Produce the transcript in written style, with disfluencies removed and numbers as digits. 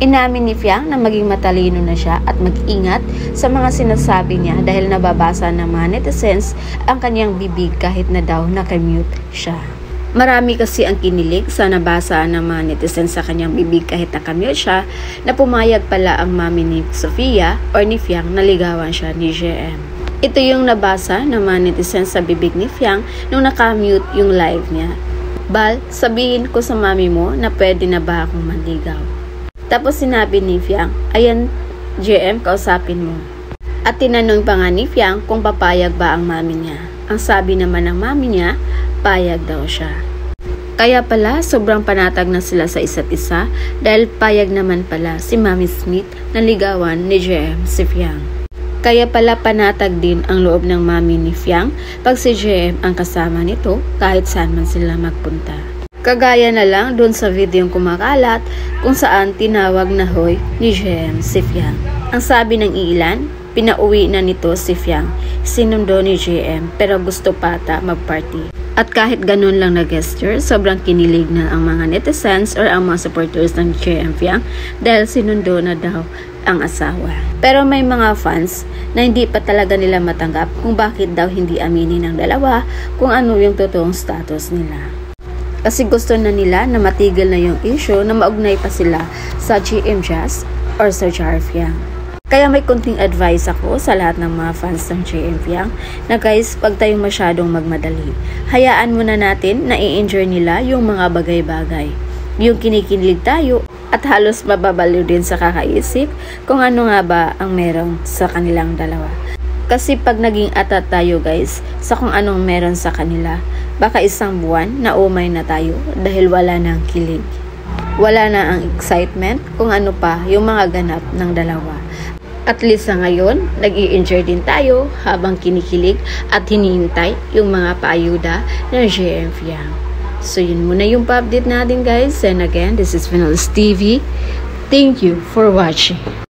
Inamin ni Fiang na maging matalino na siya at mag-ingat sa mga sinasabi niya dahil nababasa ng mga netizens ang kanyang bibig kahit na daw nakamute siya. Marami kasi ang kinilig sa nabasa ng mga netizens sa kanyang bibig kahit nakamute siya na pumayag pala ang mami ni Sofia or ni Fiang na ligawan siya ni JM. Ito yung nabasa ng mga netizens sa bibig ni Fiang nung nakamute yung live niya. Bal, sabihin ko sa mami mo na pwede na ba akong manligaw? Tapos sinabi ni Fiang, ayan JM, kausapin mo. At tinanong pa nga ni Fiang kung papayag ba ang mami niya. Ang sabi naman ng mami niya, payag daw siya. Kaya pala sobrang panatag na sila sa isa't isa dahil payag naman pala si Mami Smith na ligawan ni JM si Fiang. Kaya pala panatag din ang loob ng mami ni Fiang pag si JM ang kasama nito kahit saan man sila magpunta. Kagaya na lang doon sa videong kumakalat kung saan tinawag na hoy ni JM si Fiang. Ang sabi ng ilan, pinauwi na nito si Fiang, sinundo ni JM pero gusto pata magparty. At kahit ganun lang na gesture, sobrang kinilig na ang mga netizens or ang mga supporters ng JM Fiang dahil sinundo na daw ang asawa. Pero may mga fans na hindi pa talaga nila matanggap kung bakit daw hindi aminin ng dalawa kung ano yung totoong status nila. Kasi gusto na nila na matigil na yung issue na maugnay pa sila sa GM Jazz or sa Jar Fiang. Kaya may kunting advice ako sa lahat ng mga fans ng GM Fiang na guys, pag tayong masyadong magmadali, hayaan muna natin na i-enjoy nila yung mga bagay-bagay. Yung kinikilig tayo at halos mababaliw din sa kakaisip kung ano nga ba ang meron sa kanilang dalawa. Kasi pag naging atat tayo guys sa kung anong meron sa kanila, baka isang buwan na umay na tayo dahil wala na ang kilig. Wala na ang excitement kung ano pa yung mga ganap ng dalawa. At least sa ngayon, nag-i-enjoy din tayo habang kinikilig at hinihintay yung mga paayuda ng JM Fiang. So yun muna yung pa-update natin guys. And again, this is Vinoles TV. Thank you for watching.